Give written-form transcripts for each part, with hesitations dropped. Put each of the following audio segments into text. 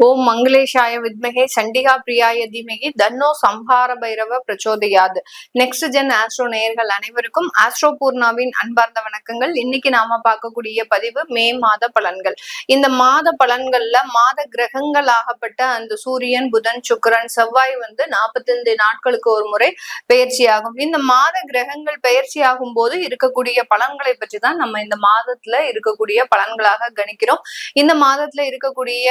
ஓம் மங்களேஷாய வித்மகே சண்டிகா பிரியாய தீமகி தன்னோ சம்ஹார பைரவ பிரச்சோதயாது. நெக்ஸ்ட் ஜென் ஆஸ்ட்ரோ நேயர்கள் அனைவருக்கும் ஆஸ்ட்ரோ பூர்ணாவின் அன்பார்ந்த வணக்கங்கள். இன்னைக்கு நாம பார்க்கக்கூடிய பதிவு மே மாத பலன்கள். இந்த மாத பலன்கள்ல மாத கிரகங்கள் ஆகப்பட்ட அந்த சூரியன், புதன், சுக்கிரன், செவ்வாய் 45 நாட்களுக்கு ஒரு முறை பயிற்சியாகும். இந்த மாத கிரகங்கள் பயிற்சி ஆகும் போது இருக்கக்கூடிய பலன்களை பற்றி தான் நம்ம இந்த மாதத்துல இருக்கக்கூடிய பலன்களாக கணிக்கிறோம். இந்த மாதத்துல இருக்கக்கூடிய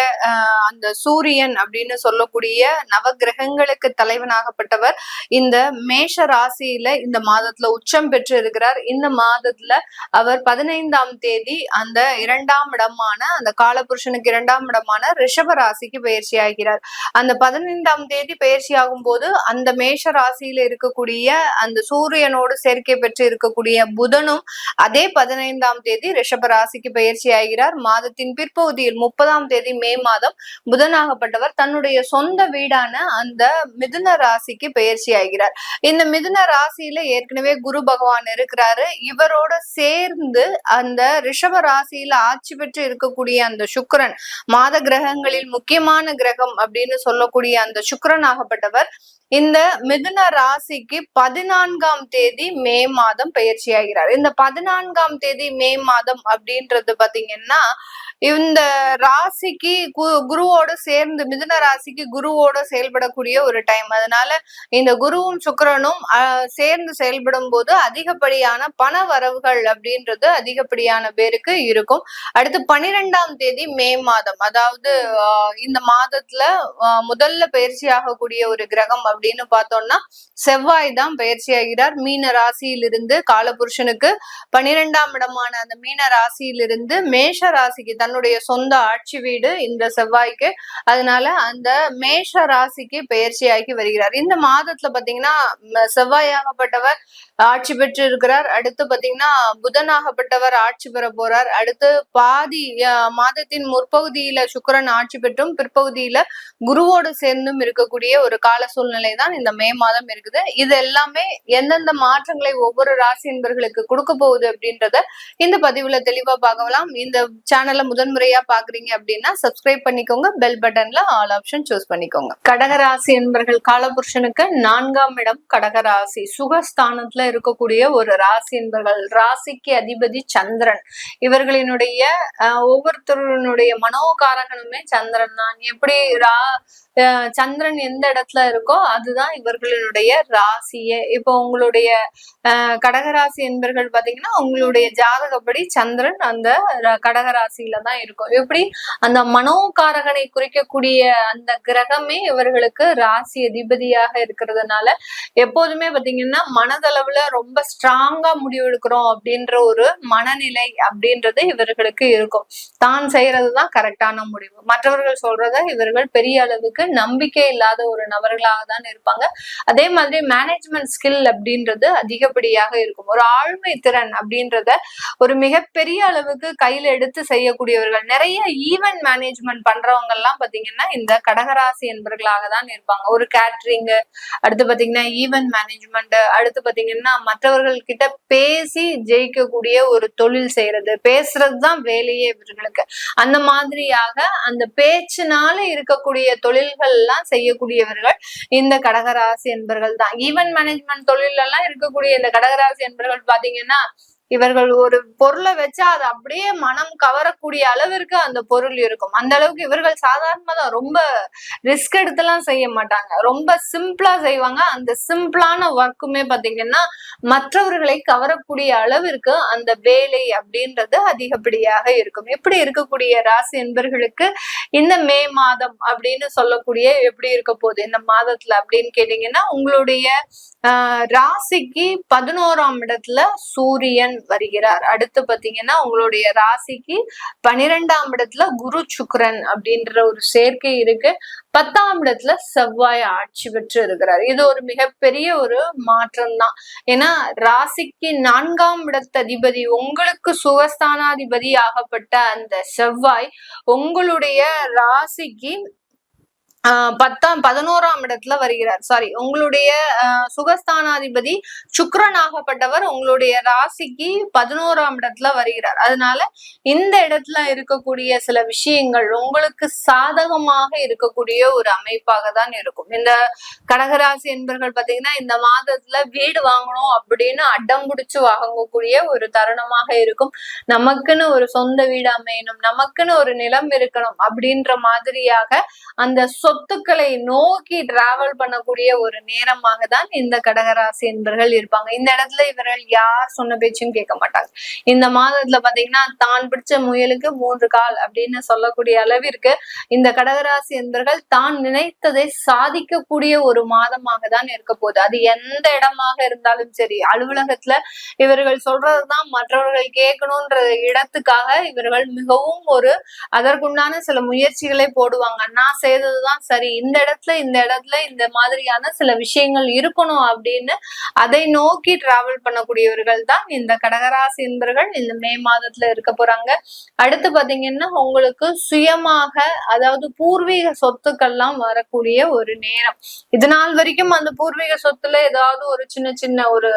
அந்த சூரியன் அப்படின்னு சொல்லக்கூடிய நவகிரகங்களுக்கு தலைவனாகப்பட்டவர் இந்த மேஷ ராசியில இந்த மாதத்துல உச்சம் பெற்று இருக்கிறார். இந்த மாதத்துல அவர் 15ஆம் தேதி அந்த 2ஆம் இடமான அந்த காலபுருஷனுக்கு 2ஆம் இடமான ரிஷப ராசிக்கு பயிற்சி ஆகிறார். அந்த 15ஆம் தேதி பயிற்சி ஆகும் போது அந்த மேஷ ராசியில இருக்கக்கூடிய அந்த சூரியனோடு சேர்க்கை பெற்று இருக்கக்கூடிய புதனும் அதே 15ஆம் தேதி ரிஷப ராசிக்கு பயிற்சி ஆகிறார். மாதத்தின் பிற்பகுதியில் 30ஆம் தேதி மே மாதம் புதனாகப்பட்டவர் தன்னுடைய சொந்த வீடான அந்த மிதுன ராசிக்கு பயிற்சி ஆகிறார். இந்த மிதுன ராசியில ஏற்கனவே குரு பகவான் இருக்கிறாரு. இவரோட சேர்ந்து அந்த ரிஷப ராசியில ஆட்சி பெற்று இருக்கக்கூடிய அந்த சுக்கிரன், மாத கிரகங்களில் முக்கியமான கிரகம் அப்படின்னு சொல்லக்கூடிய அந்த சுக்கிரன் ஆகப்பட்டவர் இந்த மிதுன ராசிக்கு 14ஆம் தேதி மே மாதம் பயிற்சி ஆகிறார். இந்த 14ஆம் தேதி மே மாதம் அப்படின்றது பாத்தீங்கன்னா இந்த ராசிக்கு குருவோட சேர்ந்து மிதுன ராசிக்கு குருவோட செயல்படக்கூடிய ஒரு டைம். அதனால இந்த குருவும் சுக்கிரனும் சேர்ந்து செயல்படும் போது அதிகப்படியான பண வரவுகள் அப்படின்றது அதிகப்படியான பேருக்கு இருக்கும். அடுத்து 12ஆம் தேதி மே மாதம், அதாவது இந்த மாதத்துல முதல்ல பயிற்சி ஆகக்கூடிய ஒரு கிரகம் அப்படின்னு பார்த்தோம்னா செவ்வாய் தான் பயிற்சி ஆகிறார். மீன ராசியிலிருந்து காலபுருஷனுக்கு 12ஆம் இடமான அந்த மீன ராசியிலிருந்து மேஷ ராசிக்கு தன்னுடைய சொந்த ஆட்சி வீடு இந்த செவ்வாய்க்கு. அதனால அந்த மேஷ ராசிக்கு பயிற்சியாகி வருகிறார். இந்த மாதத்துல பாத்தீங்கன்னா செவ்வாயாகப்பட்டவர் ஆட்சி பெற்று இருக்கிறார். அடுத்து பாத்தீங்கன்னா புதனாகப்பட்டவர் ஆட்சி பெற போறார். அடுத்து பாதி மாதத்தின் முற்பகுதியில சுக்கிரன் ஆட்சி பெற்றும் பிற்பகுதியில குருவோடு சேர்ந்தும் இருக்கக்கூடிய ஒரு கால சூழ்நிலை தான் இந்த மே மாதம் இருக்குது. இது எல்லாமே எந்தெந்த மாற்றங்களை ஒவ்வொரு ராசி என்பர்களுக்கு கொடுக்க போகுது அப்படின்றத இந்த பதிவுல தெளிவா பார்க்கலாம். இந்த சேனலை முதன்முறையா பாக்குறீங்க அப்படின்னா சப்ஸ்கிரைப் பண்ணிக்கோங்க, பெல் பட்டன்ல ஆல் ஆப்ஷன் சூஸ் பண்ணிக்கோங்க. கடகராசி என்பர்கள் காலபுருஷனுக்கு 4ஆம் இடம் கடகராசி சுகஸ்தானத்துல இருக்கக்கூடிய ஒரு ராசி என்பர்கள். ராசிக்கு அதிபதி சந்திரன். இவர்களினுடைய ஒவ்வொருத்தருடைய மனோகாரகனுமே சந்திரன் தான். எப்படி சந்திரன் எந்த இடத்துல இருக்கோ அதுதான் இவர்களுடைய ராசியே. இப்போ உங்களுடைய கடகராசி என்பர்கள் பாத்தீங்கன்னா உங்களுடைய ஜாதகப்படி சந்திரன் அந்த கடகராசியில தான் இருக்கும். எப்படி அந்த மனோகாரகனை குறிக்கக்கூடிய அந்த கிரகமே இவர்களுக்கு ராசி அதிபதியாக இருக்கிறதுனால எப்போதுமே பாத்தீங்கன்னா மனதளவுல ரொம்ப ஸ்ட்ராங்கா முடிவு எடுக்கிறோம் அப்படின்ற ஒரு மனநிலை அப்படின்றது இவர்களுக்கு இருக்கும். தான் செய்யறதுதான் கரெக்டான முடிவு. மற்றவர்கள் சொல்றத இவர்கள் பெரிய அளவுக்கு நம்பிக்கை இல்லாத ஒரு நபர்களாக தான் இருப்பாங்க. அதே மாதிரி மேனேஜ்மெண்ட் ஸ்கில் அப்படின்றது அதிகப்படியாக இருக்கும். ஒரு ஆளுமை திறன் அப்படின்றத ஒரு மிகப்பெரிய அளவுக்கு கையில எடுத்து செய்யக்கூடியவர்கள். நிறைய ஈவென்ட் மேனேஜ்மெண்ட் பண்றவங்க எல்லாம் பாத்தீங்கன்னா இந்த கடகராசி என்பவர்களாக தான் இருப்பாங்க. ஒரு கேட்டரிங், அடுத்து பாத்தீங்கன்னா ஈவென்ட் மேனேஜ்மெண்ட், அடுத்து பாத்தீங்கன்னா மற்றவர்கள் கிட்ட பேசி ஜெயிக்கக்கூடிய ஒரு தொழில் செய்யறது, பேசுறதுதான் வேலையே இவர்களுக்கு. அந்த மாதிரியாக அந்த பேச்சினால இருக்கக்கூடிய தொழில்கள் எல்லாம் செய்யக்கூடியவர்கள் இந்த கடகராசி என்பர்கள் தான். ஈவென்ட் மேனேஜ்மெண்ட் தொழில் எல்லாம் இருக்கக்கூடிய இந்த கடகராசி என்பர்கள் பாத்தீங்கன்னா இவர்கள் ஒரு பொருளை வச்சா அது அப்படியே மனம் கவரக்கூடிய அளவிற்கு அந்த பொருள் இருக்கும். அந்த அளவுக்கு இவர்கள் சாதாரணமா தான், ரொம்ப ரிஸ்க் எடுத்துலாம் செய்ய மாட்டாங்க. ரொம்ப சிம்பிளா செய்வாங்க. அந்த சிம்பிளான ஒர்க்குமே பாத்தீங்கன்னா மற்றவர்களை கவரக்கூடிய அளவிற்கு அந்த வேலை அப்படின்றது அதிகப்படியாக இருக்கும். எப்படி இருக்கக்கூடிய ராசி என்பர்களுக்கு இந்த மே மாதம் அப்படின்னு சொல்லக்கூடிய எப்படி இருக்க போகுது இந்த மாதத்துல அப்படின்னு கேட்டீங்கன்னா உங்களுடைய ராசிக்கு 11ஆம் இடத்துல சூரியன் வருகிறார். அடுத்து பாத்தீங்கன்னா உங்களுடைய ராசிக்கு 12ஆம் இடத்துல குரு சுக்கிரன் அப்படின்ற ஒரு சேர்க்கை இருக்கு. 10ஆம் இடத்துல செவ்வாய் ஆட்சி பெற்று இருக்கிறார். இது ஒரு மிகப்பெரிய ஒரு மாற்றம் தான். ஏன்னா ராசிக்கு 4ஆம் இடத்து அதிபதி, உங்களுக்கு சுகஸ்தானாதிபதி ஆகப்பட்ட அந்த செவ்வாய் உங்களுடைய ராசிக்கு 11ஆம் இடத்துல வருகிறார். சாரி, உங்களுடைய சுகஸ்தானாதிபதி சுக்கிரனாகப்பட்டவர் உங்களுடைய ராசிக்கு 11ஆம் இடத்துல வருகிறார். அதனால இந்த இடத்துல இருக்கக்கூடிய சில விஷயங்கள் உங்களுக்கு சாதகமாக இருக்கக்கூடிய ஒரு அமைப்பாக தான் இருக்கும். இந்த கடகராசி என்பர்கள் பாத்தீங்கன்னா இந்த மாதத்துல வீடு வாங்கணும் அப்படின்னு அடம் பிடிச்சு வாங்கக்கூடிய ஒரு தருணமாக இருக்கும். நமக்குன்னு ஒரு சொந்த வீடு அமையணும், நமக்குன்னு ஒரு நிலம் இருக்கணும் அப்படின்ற மாதிரியாக அந்த சொத்துக்களை நோக்கி டிராவல் பண்ணக்கூடிய ஒரு நேரமாக தான் இந்த கடகராசி என்பர்கள் இருப்பாங்க. இந்த இடத்துல இவர்கள் யார் சொன்ன பேச்சும் கேட்க மாட்டாங்க. இந்த மாதத்துல பாத்தீங்கன்னா தான் பிடிச்ச முயலுக்கு 3 கால் அப்படின்னு சொல்லக்கூடிய அளவிற்கு இந்த கடகராசி என்பர்கள் தான் நினைத்ததை சாதிக்கக்கூடிய ஒரு மாதமாக தான் இருக்க போகுது. அது எந்த இடமாக இருந்தாலும் சரி, அலுவலகத்துல இவர்கள் சொல்றதுதான் மற்றவர்கள் கேட்கணும்ன்ற இடத்துக்காக இவர்கள் மிகவும் ஒரு அதற்குண்டான சில முயற்சிகளை போடுவாங்க. நான் செய்ததுதான் சரி, இந்த இடத்துல இந்த மாதிரியான சில விஷயங்கள் இருக்கணும் அப்படின்னு அதை நோக்கி டிராவல் பண்ணக்கூடியவர்கள் தான் இந்த கடகராசி என்பர்கள் இந்த மே மாதத்துல இருக்க போறாங்க. அடுத்து பாத்தீங்கன்னா உங்களுக்கு சுயமாக, அதாவது பூர்வீக சொத்துக்கள்லாம் வரக்கூடிய ஒரு நேரம். இது நாள் வரைக்கும் அந்த பூர்வீக சொத்துல ஏதாவது ஒரு சின்ன ஒரு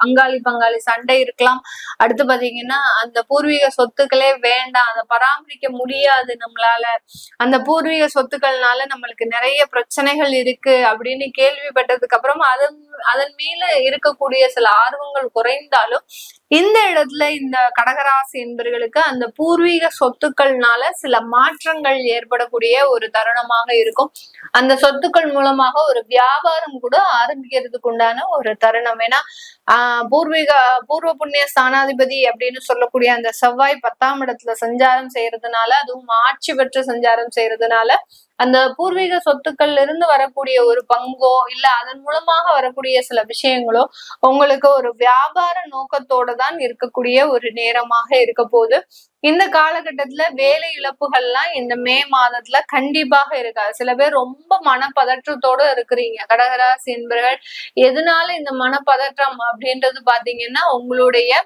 அங்காளி பங்காளி சண்டை இருக்கலாம். அடுத்து பாத்தீங்கன்னா அந்த பூர்வீக சொத்துக்களே வேண்டாம், அதை பராமரிக்க முடியாது நம்மளால, அந்த பூர்வீக சொத்துக்கள்னால நம்மளுக்கு நிறைய பிரச்சனைகள் இருக்கு அப்படின்னு கேள்விப்பட்டதுக்கு அப்புறம் அதன் மேல இருக்கக்கூடிய சில ஆர்வங்கள் குறைந்தாலும் இந்த இடத்துல இந்த கடகராசி என்பர்களுக்கு அந்த பூர்வீக சொத்துக்கள்னால சில மாற்றங்கள் ஏற்படக்கூடிய ஒரு தருணமாக இருக்கும். அந்த சொத்துக்கள் மூலமாக ஒரு வியாபாரம் கூட ஆரம்பிக்கிறதுக்கு உண்டான ஒரு தருணம். ஏன்னா பூர்வ புண்ணிய ஸ்தானாதிபதி அப்படின்னு சொல்லக்கூடிய அந்த செவ்வாய் 10ஆம் இடத்துல சஞ்சாரம் செய்யறதுனால, அதுவும் ஆட்சி பெற்று சஞ்சாரம் செய்யறதுனால அந்த பூர்வீக சொத்துக்கள்ல இருந்து வரக்கூடிய ஒரு பங்கோ இல்ல அதன் மூலமாக வரக்கூடிய சில விஷயங்களோ உங்களுக்கு ஒரு வியாபார நோக்கத்தோட தான் இருக்கக்கூடிய ஒரு நேரமாக இருக்க போகுது. இந்த காலகட்டத்துல வேலை இழப்புகள்லாம் இந்த மே மாதத்துல கண்டிப்பாக இருக்காது. சில பேர் ரொம்ப மனப்பதற்றத்தோட இருக்கிறீங்க கடகராசி என்பவர்கள். எதனால இந்த மனப்பதற்றம் அப்படின்றது பாத்தீங்கன்னா உங்களுடைய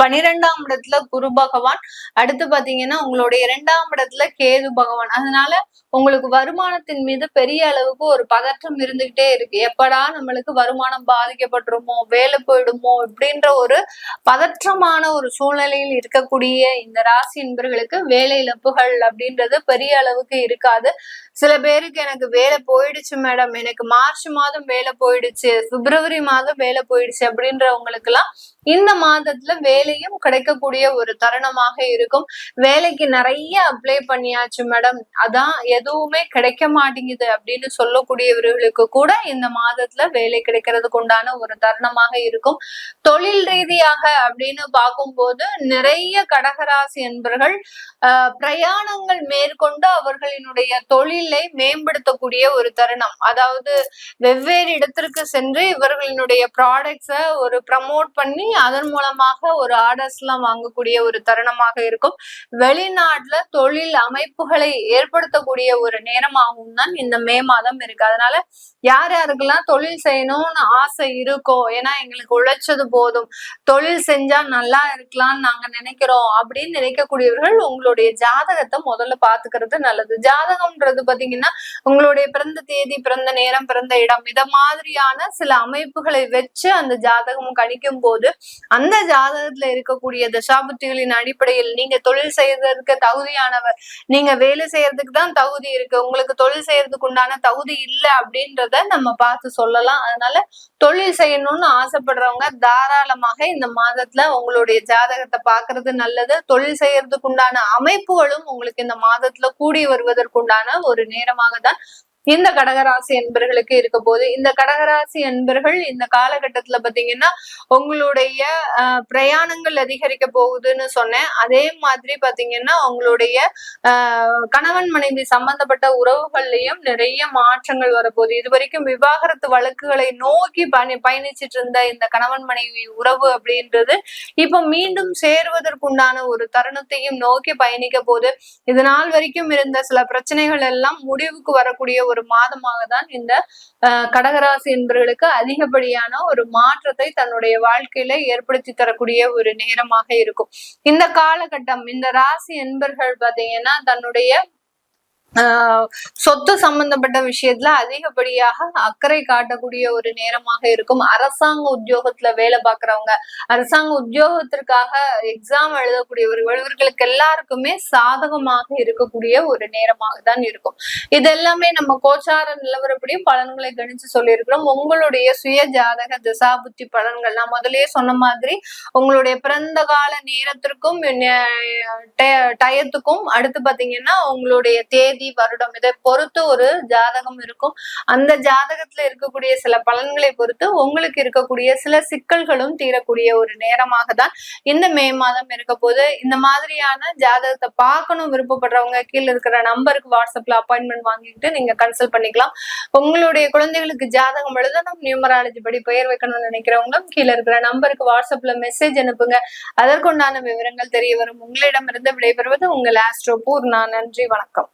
12ஆம் இடத்துல குரு பகவான், அடுத்து பாத்தீங்கன்னா உங்களுடைய 2ஆம் இடத்துல கேது பகவான். அதனால உங்களுக்கு வருமானத்தின் மீது பெரிய அளவுக்கு ஒரு பதற்றம் இருந்துகிட்டே இருக்கு. எப்படா நம்மளுக்கு வருமானம் பாதிக்கப்பட்டுருமோ, வேலை போயிடுமோ இப்படின்ற ஒரு பதற்றமான ஒரு சூழ்நிலையில் இருக்கக்கூடிய இந்த ராசி என்பர்களுக்கு வேலை இழப்புகள் அப்படின்றது பெரிய அளவுக்கு இருக்காது. சில பேருக்கு எனக்கு வேலை போயிடுச்சு மேடம், எனக்கு மார்ச் மாதம் வேலை போயிடுச்சு, பிப்ரவரி மாதம் வேலை போயிடுச்சு அப்படின்றவங்களுக்கு எல்லாம் இந்த மாதத்துல வேலையும் கிடைக்கக்கூடிய ஒரு தருணமாக இருக்கும். வேலைக்கு நிறைய அப்ளை பண்ணியாச்சு மேடம், அதான் எதுவுமே கிடைக்க மாட்டேங்குது அப்படின்னு சொல்லக்கூடியவர்களுக்கு கூட இந்த மாதத்துல வேலை கிடைக்கிறதுக்கு உண்டான ஒரு தருணமாக இருக்கும். தொழில் ரீதியாக அப்படின்னு பார்க்கும்போது நிறைய கடகராசி என்பர்கள் பிரயாணங்கள் மேற்கொண்டு அவர்களினுடைய தொழிலை மேம்படுத்தக்கூடிய ஒரு தருணம். அதாவது வெவ்வேறு இடத்திற்கு சென்று இவர்களினுடைய ப்ராடக்ட்ஸை ஒரு ப்ரமோட் பண்ணி அதன் மூலமாக ஒரு ஆர்டர்ஸ் எல்லாம் வாங்கக்கூடிய ஒரு தருணமாக இருக்கும். வெளிநாட்டுல தொழில் அமைப்புகளை ஏற்படுத்தக்கூடிய ஒரு நேரமாகவும் தான் இந்த மே மாதம் இருக்கு. அதனால யார் யாருக்கெல்லாம் தொழில் செய்யணும்னு ஆசை இருக்கோ, ஏன்னா எங்களுக்கு உழைச்சது போதும், தொழில் செஞ்சா நல்லா இருக்கலாம்னு நாங்க நினைக்கிறோம் அப்படின்னு நினைக்கக்கூடியவர்கள் உங்களுடைய ஜாதகத்தை முதல்ல பாத்துக்கிறது நல்லது. ஜாதகம்ன்றது பாத்தீங்கன்னா உங்களுடைய பிறந்த தேதி, பிறந்த நேரம், பிறந்த இடம், இத மாதிரியான சில அமைப்புகளை வச்சு அந்த ஜாதகம் கணிக்கும் போது அந்த ஜாதகத்துல இருக்கக்கூடிய தசாபுத்திகளின் அடிப்படையில் நீங்க தொழில் செய்யறதுக்கு தகுதியானவர், நீங்க வேலை செய்யறதுக்கு தான் தகுதி இருக்கு, உங்களுக்கு தொழில் செய்யறதுக்கு உண்டான தகுதி இல்லை அப்படின்றத நம்ம பார்த்து சொல்லலாம். அதனால தொழில் செய்யணும்னு ஆசைப்படுறவங்க தாராளமாக இந்த மாதத்துல உங்களுடைய ஜாதகத்தை பாக்குறது நல்லது. தொழில் செய்யறதுக்கு உண்டான அமைப்புகளும் உங்களுக்கு இந்த மாதத்துல கூடி வருவதற்குண்டான ஒரு நேரமாக தான் இந்த கடகராசி என்பர்களுக்கு இருக்க போது. இந்த கடகராசி என்பர்கள் இந்த காலகட்டத்துல பாத்தீங்கன்னா உங்களுடைய பிரயாணங்கள் அதிகரிக்க போகுதுன்னு சொன்னேன். அதே மாதிரி பாத்தீங்கன்னா உங்களுடைய கணவன் மனைவி சம்பந்தப்பட்ட உறவுகள்லயும் நிறைய மாற்றங்கள் வரப்போகுது. இது வரைக்கும் விவாகரத்து வழக்குகளை நோக்கி பயணிச்சிட்டு இருந்த இந்த கணவன் மனைவி உறவு அப்படின்றது இப்ப மீண்டும் சேருவதற்குண்டான ஒரு தருணத்தையும் நோக்கி பயணிக்க போகுது. இது நாள் வரைக்கும் இருந்த சில பிரச்சனைகள் எல்லாம் முடிவுக்கு வரக்கூடிய ஒரு மாதமாக தான் இந்த கடகராசி என்பவர்களுக்கு அதிகப்படியான ஒரு மாற்றத்தை தன்னுடைய வாழ்க்கையில ஏற்படுத்தி தரக்கூடிய ஒரு நேரமாக இருக்கும். இந்த காலகட்டம் இந்த ராசி என்பர்கள் பாத்தீங்கன்னா தன்னுடைய சொத்து சம்பந்தப்பட்ட விஷயத்துல அதிகப்படியாக அக்கறை காட்டக்கூடிய ஒரு நேரமாக இருக்கும். அரசாங்க உத்தியோகத்துல வேலை பார்க்கறவங்க, அரசாங்க உத்தியோகத்திற்காக எக்ஸாம் எழுதக்கூடியவர்கள், இவர்களுக்கு எல்லாருக்குமே சாதகமாக இருக்கக்கூடிய ஒரு நேரமாக தான் இருக்கும். இது எல்லாமே நம்ம கோச்சார நிலவரப்படி பலன்களை கணிச்சு சொல்லியிருக்கிறோம். உங்களுடைய சுய ஜாதக திசா புத்தி பலன்கள் நான் முதல்லயே சொன்ன மாதிரி உங்களுடைய பிறந்த கால நேரத்திற்கும் டயத்துக்கும் அடுத்து பாத்தீங்கன்னா உங்களுடைய தேதி வருடம் இதை பொறுத்து ஒரு ஜாதகம் இருக்கும். அந்த ஜாதகத்துல இருக்கக்கூடிய சில பலன்களை பொறுத்து உங்களுக்கு இருக்கக்கூடிய சில சிக்கல்களும் தீரக்கூடிய ஒரு நேரமாக தான் இந்த மே மாதம் இருக்க போது. இந்த மாதிரியான ஜாதகத்தை பார்க்கணும் விருப்பப்படுறவங்க கீழே இருக்கிற நம்பருக்கு வாட்ஸ்அப்ல அப்பாயின்மெண்ட் வாங்கிட்டு நீங்க கன்சல்ட் பண்ணிக்கலாம். உங்களுடைய குழந்தைகளுக்கு ஜாதகம் எழுதணும், நியூமராலஜி படி பெயர் வைக்கணும்னு நினைக்கிறவங்களும் கீழே இருக்கிற நம்பருக்கு வாட்ஸ்அப்ல மெசேஜ் அனுப்புங்க. அதற்குண்டான விவரங்கள் தெரிய வரும். உங்களிடமிருந்து விடைபெறுவது உங்கள் ஆஸ்ட்ரோ பூர்ணா. நன்றி, வணக்கம்.